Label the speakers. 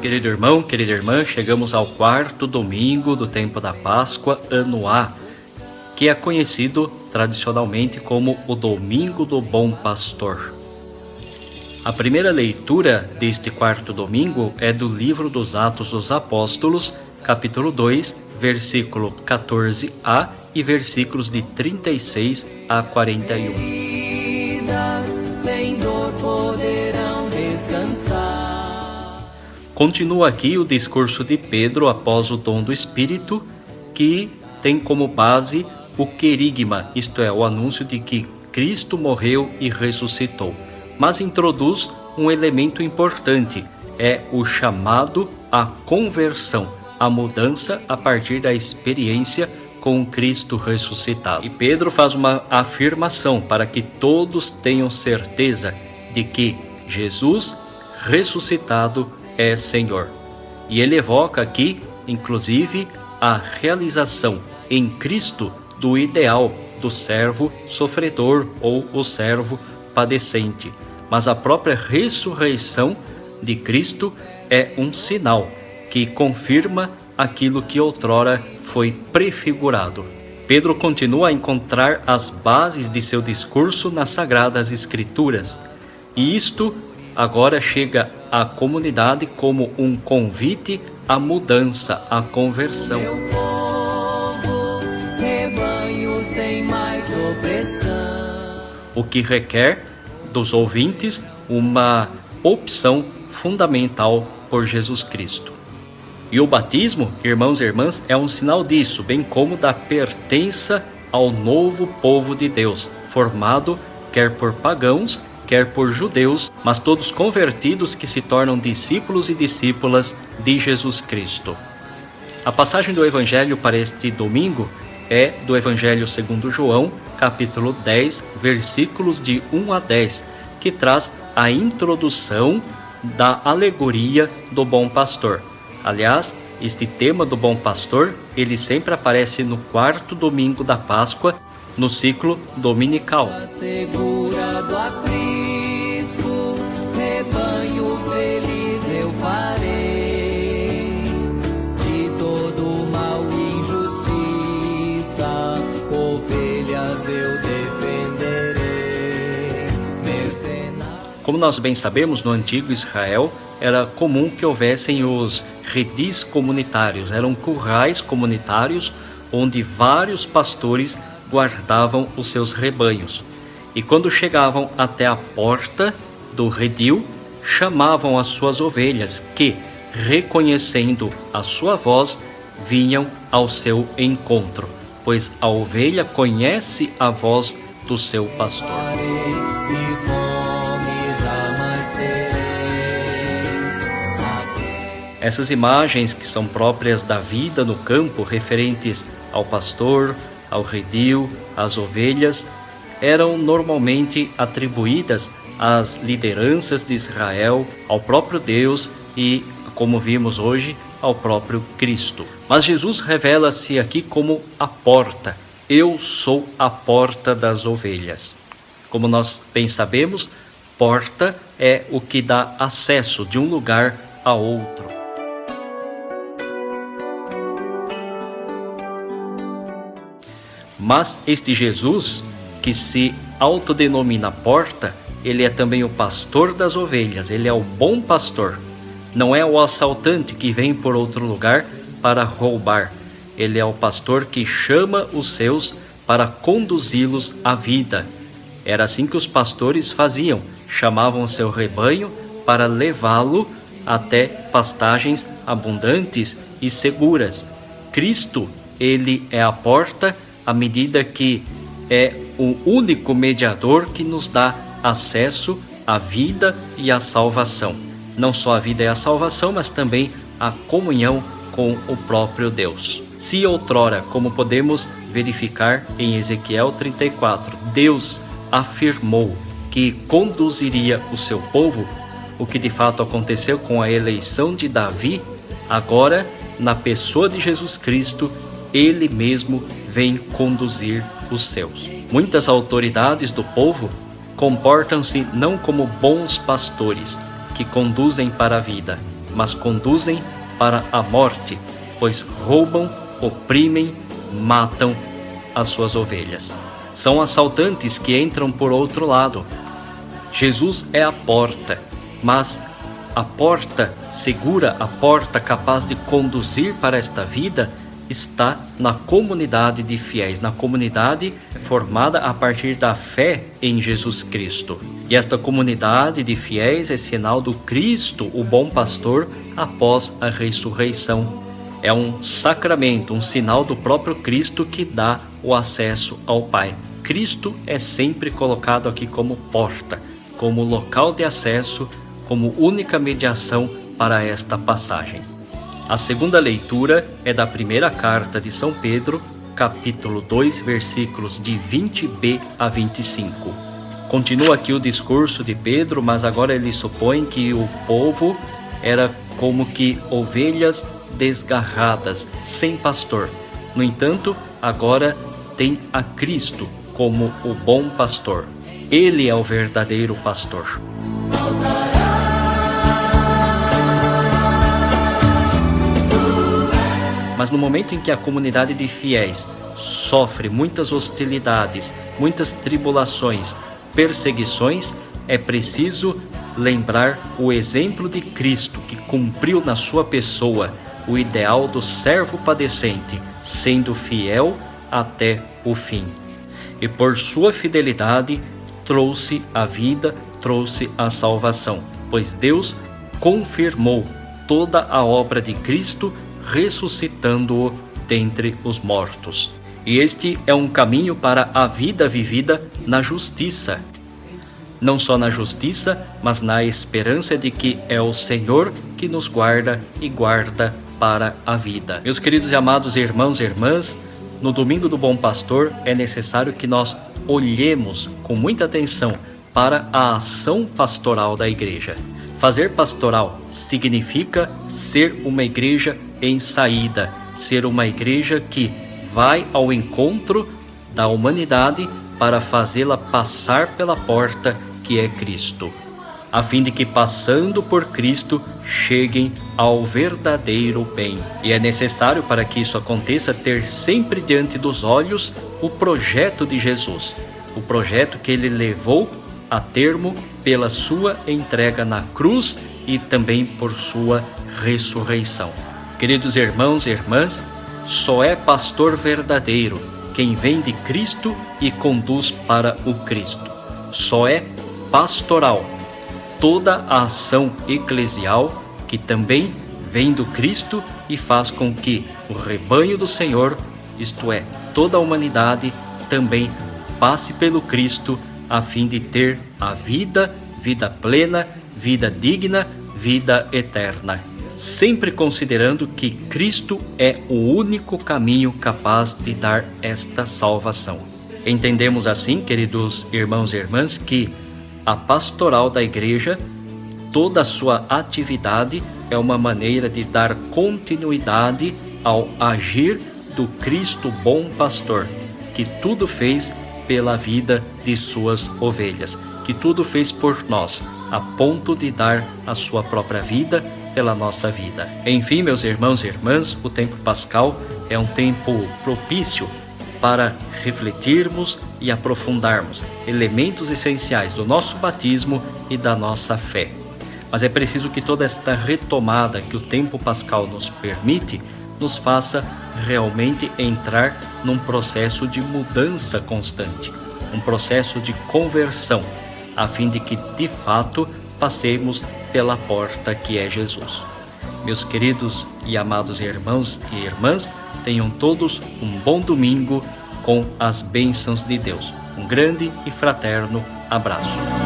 Speaker 1: Querido irmão, querida irmã, chegamos ao quarto domingo do tempo da Páscoa, ano A, que é conhecido tradicionalmente como o Domingo do Bom Pastor. A primeira leitura deste quarto domingo é do livro dos Atos dos Apóstolos, capítulo 2, versículo 14a e versículos de 36 a 41. Sem dor poderão descansar. Continua aqui o discurso de Pedro após o dom do Espírito, que tem como base o querigma, isto é, o anúncio de que Cristo morreu e ressuscitou. Mas introduz um elemento importante, é o chamado à conversão, a mudança a partir da experiência com Cristo ressuscitado. E Pedro faz uma afirmação para que todos tenham certeza de que Jesus ressuscitado é Senhor. E ele evoca aqui, inclusive, a realização em Cristo do ideal do servo sofredor ou o servo padecente. Mas a própria ressurreição de Cristo é um sinal que confirma aquilo que outrora foi prefigurado. Pedro continua a encontrar as bases de seu discurso nas Sagradas Escrituras. E isto agora chega à comunidade como um convite à mudança, à conversão. Meu povo, rebanho sem mais opressão. O que requer dos ouvintes uma opção fundamental por Jesus Cristo. E o batismo, irmãos e irmãs, é um sinal disso, bem como da pertença ao novo povo de Deus, formado quer por pagãos, quer por judeus, mas todos convertidos que se tornam discípulos e discípulas de Jesus Cristo. A passagem do Evangelho para este domingo é do Evangelho segundo João, capítulo 10, versículos de 1 a 10, que traz a introdução da alegoria do bom pastor. Aliás, este tema do bom pastor, ele sempre aparece no quarto domingo da Páscoa, no ciclo dominical. Assegurado aprisco, rebanho feliz eu farei, de todo mal e injustiça, ovelhas eu defenderei. Como nós bem sabemos, no antigo Israel, era comum que houvessem os redis comunitários, eram currais comunitários onde vários pastores guardavam os seus rebanhos. E quando chegavam até a porta do redil, chamavam as suas ovelhas que, reconhecendo a sua voz, vinham ao seu encontro, pois a ovelha conhece a voz do seu pastor. Essas imagens que são próprias da vida no campo, referentes ao pastor, ao redil, às ovelhas, eram normalmente atribuídas às lideranças de Israel, ao próprio Deus e, como vimos hoje, ao próprio Cristo. Mas Jesus revela-se aqui como a porta. Eu sou a porta das ovelhas. Como nós bem sabemos, porta é o que dá acesso de um lugar a outro. Mas este Jesus, que se autodenomina porta, ele é também o pastor das ovelhas, ele é o bom pastor. Não é o assaltante que vem por outro lugar para roubar. Ele é o pastor que chama os seus para conduzi-los à vida. Era assim que os pastores faziam, chamavam o seu rebanho para levá-lo até pastagens abundantes e seguras. Cristo, ele é a porta, à medida que é o único mediador que nos dá acesso à vida e à salvação. Não só a vida e a salvação, mas também a comunhão com o próprio Deus. Se outrora, como podemos verificar em Ezequiel 34, Deus afirmou que conduziria o seu povo, o que de fato aconteceu com a eleição de Davi, agora, na pessoa de Jesus Cristo, ele mesmo vem conduzir os seus. Muitas autoridades do povo comportam-se não como bons pastores que conduzem para a vida, mas conduzem para a morte, pois roubam, oprimem, matam as suas ovelhas. São assaltantes que entram por outro lado. Jesus é a porta, mas a porta segura, a porta capaz de conduzir para esta vida, está na comunidade de fiéis, na comunidade formada a partir da fé em Jesus Cristo. E esta comunidade de fiéis é sinal do Cristo, o bom pastor, após a ressurreição. É um sacramento, um sinal do próprio Cristo que dá o acesso ao Pai. Cristo é sempre colocado aqui como porta, como local de acesso, como única mediação para esta passagem. A segunda leitura é da primeira carta de São Pedro, capítulo 2, versículos de 20b a 25. Continua aqui o discurso de Pedro, mas agora ele supõe que o povo era como que ovelhas desgarradas, sem pastor. No entanto, agora tem a Cristo como o bom pastor. Ele é o verdadeiro pastor. Mas no momento em que a comunidade de fiéis sofre muitas hostilidades, muitas tribulações, perseguições, é preciso lembrar o exemplo de Cristo, que cumpriu na sua pessoa o ideal do servo padecente, sendo fiel até o fim. E por sua fidelidade trouxe a vida, trouxe a salvação, pois Deus confirmou toda a obra de Cristo, ressuscitando-o dentre os mortos. E este é um caminho para a vida vivida na justiça. Não só na justiça, mas na esperança de que é o Senhor que nos guarda e guarda para a vida. Meus queridos e amados irmãos e irmãs, no Domingo do Bom Pastor é necessário que nós olhemos com muita atenção para a ação pastoral da igreja. Fazer pastoral significa ser uma igreja em saída, ser uma igreja que vai ao encontro da humanidade para fazê-la passar pela porta que é Cristo, a fim de que, passando por Cristo, cheguem ao verdadeiro bem. E é necessário, para que isso aconteça, ter sempre diante dos olhos o projeto de Jesus, o projeto que ele levou a termo pela sua entrega na cruz e também por sua ressurreição. Queridos irmãos e irmãs, só é pastor verdadeiro quem vem de Cristo e conduz para o Cristo. Só é pastoral toda a ação eclesial que também vem do Cristo e faz com que o rebanho do Senhor, isto é, toda a humanidade, também passe pelo Cristo a fim de ter a vida, vida plena, vida digna, vida eterna. Sempre considerando que Cristo é o único caminho capaz de dar esta salvação. Entendemos assim, queridos irmãos e irmãs, que a pastoral da igreja, toda a sua atividade é uma maneira de dar continuidade ao agir do Cristo bom pastor, que tudo fez pela vida de suas ovelhas, que tudo fez por nós, a ponto de dar a sua própria vida pela nossa vida. Enfim, meus irmãos e irmãs, o tempo pascal é um tempo propício para refletirmos e aprofundarmos elementos essenciais do nosso batismo e da nossa fé. Mas é preciso que toda esta retomada que o tempo pascal nos permite, nos faça realmente entrar num processo de mudança constante, um processo de conversão, a fim de que, de fato, passemos pela porta que é Jesus. Meus queridos e amados irmãos e irmãs, tenham todos um bom domingo com as bênçãos de Deus. Um grande e fraterno abraço.